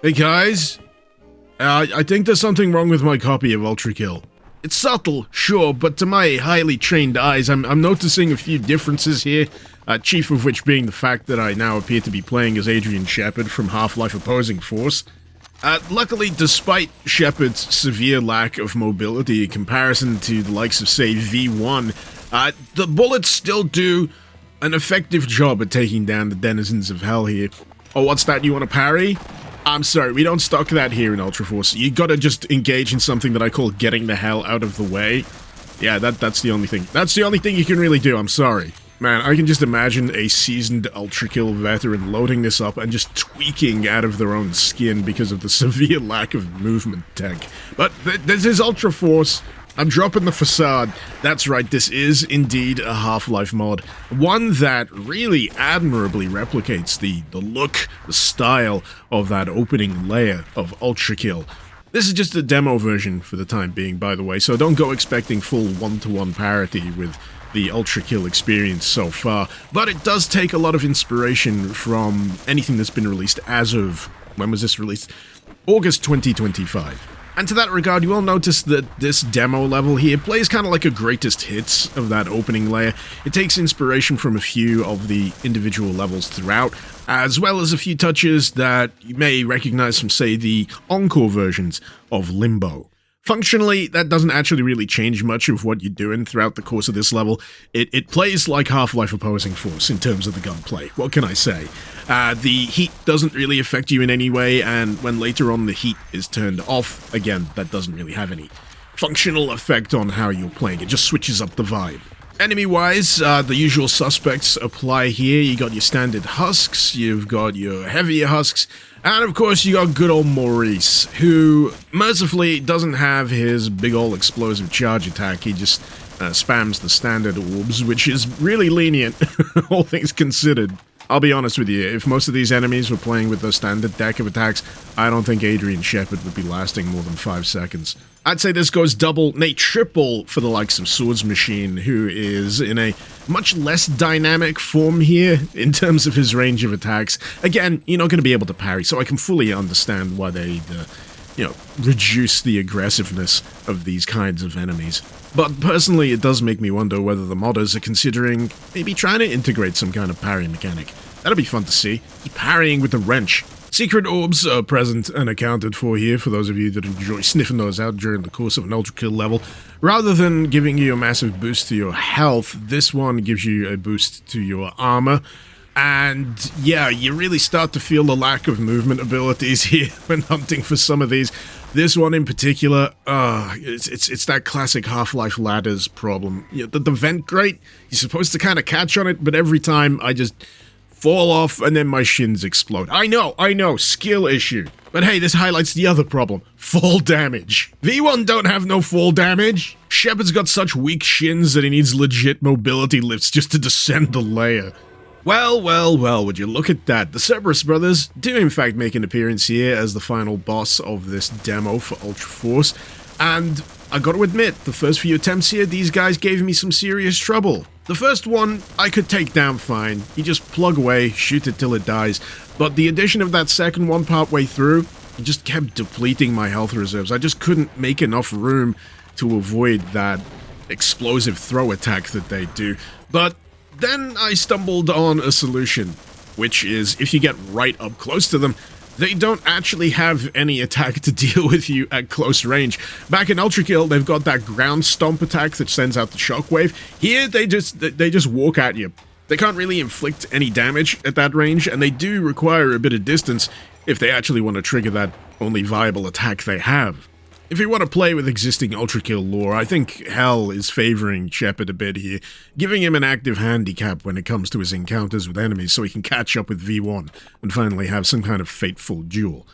Hey guys, I think there's something wrong with my copy of ULTRAKILL. It's subtle, sure, but to my highly trained eyes, I'm noticing a few differences here, chief of which being the fact that I now appear to be playing as Adrian Shepard from Half-Life Opposing Force. Luckily, despite Shepard's severe lack of mobility in comparison to the likes of, say, V1, the bullets still do an effective job at taking down the denizens of hell here. Oh, what's that? You want to parry? I'm sorry, we don't stock that here in Ultra Force. You gotta just engage in something that I call getting the hell out of the way. Yeah, that's the only thing. That's the only thing you can really do, I'm sorry. Man, I can just imagine a seasoned ULTRAKILL veteran loading this up and just tweaking out of their own skin because of the severe lack of movement tech. But this is Ultra Force. I'm dropping the facade. That's right, this is indeed a Half-Life mod. One that really admirably replicates the look, the style of that opening layer of ULTRAKILL. This is just a demo version for the time being, by the way, so don't go expecting full one-to-one parity with the ULTRAKILL experience so far. But it does take a lot of inspiration from anything that's been released as of... when was this released? August 2025. And to that regard, you will notice that this demo level here plays kind of like a greatest hits of that opening layer. It takes inspiration from a few of the individual levels throughout, as well as a few touches that you may recognize from, say, the Encore versions of Limbo. Functionally, that doesn't actually really change much of what you're doing throughout the course of this level. It plays like Half-Life Opposing Force in terms of the gunplay. What can I say? The heat doesn't really affect you in any way, and when later on the heat is turned off, again, that doesn't really have any functional effect on how you're playing. It just switches up the vibe. Enemy-wise, the usual suspects apply here. You got your standard husks, you've got your heavier husks, and of course you got good old Maurice, who mercifully doesn't have his big ol' explosive charge attack. He just spams the standard orbs, which is really lenient, all things considered. I'll be honest with you, if most of these enemies were playing with the standard deck of attacks, I don't think Adrian Shepard would be lasting more than 5 seconds. I'd say this goes double, nay triple, for the likes of Swords Machine, who is in a much less dynamic form here in terms of his range of attacks. Again, you're not going to be able to parry, so I can fully understand why they, reduce the aggressiveness of these kinds of enemies. But personally, it does make me wonder whether the modders are considering maybe trying to integrate some kind of parry mechanic. That'll be fun to see. Parrying with a wrench. Secret orbs are present and accounted for here for those of you that enjoy sniffing those out during the course of an ULTRAKILL level. Rather than giving you a massive boost to your health, this one gives you a boost to your armor. And yeah, you really start to feel the lack of movement abilities here when hunting for some of these. This one in particular, it's that classic Half-Life ladders problem. The vent grate, you're supposed to kind of catch on it, but every time I just fall off and then my shins explode. I know, skill issue. But hey, this highlights the other problem, fall damage. V1 don't have no fall damage. Shepard's got such weak shins that he needs legit mobility lifts just to descend the layer. Well, would you look at that. The Cerberus brothers do in fact make an appearance here as the final boss of this demo for Ultra Force, and I gotta admit, the first few attempts here, these guys gave me some serious trouble. The first one, I could take down fine. You just plug away, shoot it till it dies, but the addition of that second one partway through, it just kept depleting my health reserves. I just couldn't make enough room to avoid that explosive throw attack that they do. But then I stumbled on a solution, which is if you get right up close to them, they don't actually have any attack to deal with you at close range. Back in ULTRAKILL, they've got that ground stomp attack that sends out the shockwave. Here, they just walk at you. They can't really inflict any damage at that range, and they do require a bit of distance if they actually want to trigger that only viable attack they have. If you want to play with existing ULTRAKILL lore, I think Hell is favoring Shepard a bit here, giving him an active handicap when it comes to his encounters with enemies so he can catch up with V1 and finally have some kind of fateful duel.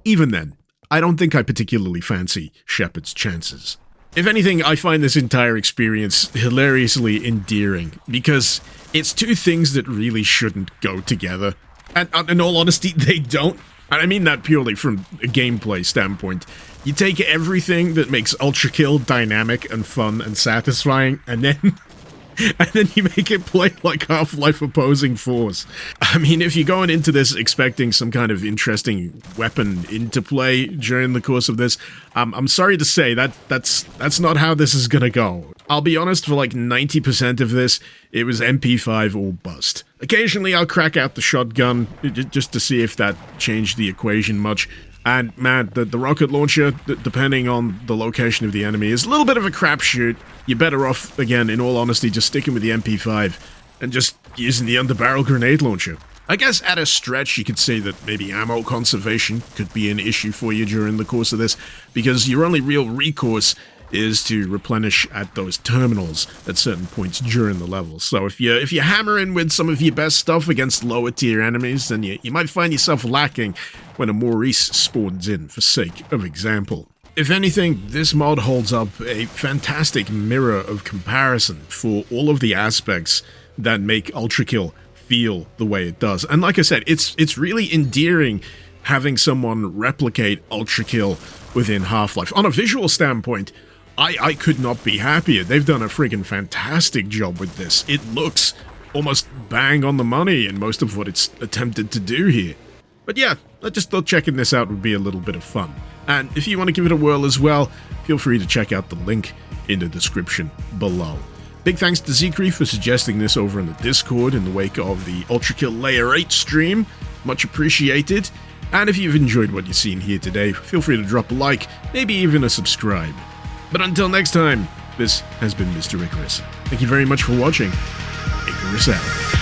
Even then, I don't think I particularly fancy Shepard's chances. If anything, I find this entire experience hilariously endearing, because it's two things that really shouldn't go together. And in all honesty, they don't. And I mean that purely from a gameplay standpoint. You take everything that makes ULTRAKILL dynamic and fun and satisfying, and then and then you make it play like Half-Life opposing force. I mean, if you're going into this expecting some kind of interesting weapon interplay during the course of this, I'm sorry to say that's not how this is gonna go. I'll be honest, for like 90% of this, it was MP5 or bust. Occasionally I'll crack out the shotgun, just to see if that changed the equation much. And man, the rocket launcher, depending on the location of the enemy, is a little bit of a crapshoot. You're better off, again, in all honesty, just sticking with the MP5 and just using the underbarrel grenade launcher. I guess at a stretch you could say that maybe ammo conservation could be an issue for you during the course of this, because your only real recourse is to replenish at those terminals at certain points during the level. So if you hammer in with some of your best stuff against lower tier enemies, then you might find yourself lacking when a Maurice spawns in, for sake of example. If anything, this mod holds up a fantastic mirror of comparison for all of the aspects that make ULTRAKILL feel the way it does. And like I said, it's really endearing having someone replicate ULTRAKILL within Half-Life. On a visual standpoint, I could not be happier. They've done a friggin' fantastic job with this. It looks almost bang on the money in most of what it's attempted to do here. But yeah, I just thought checking this out would be a little bit of fun. And if you want to give it a whirl as well, feel free to check out the link in the description below. Big thanks to Zekri for suggesting this over in the Discord in the wake of the ULTRAKILL Layer 8 stream. Much appreciated. And if you've enjoyed what you've seen here today, feel free to drop a like, maybe even a subscribe. But until next time, this has been Mr. Icarus. Thank you very much for watching. Icarus out.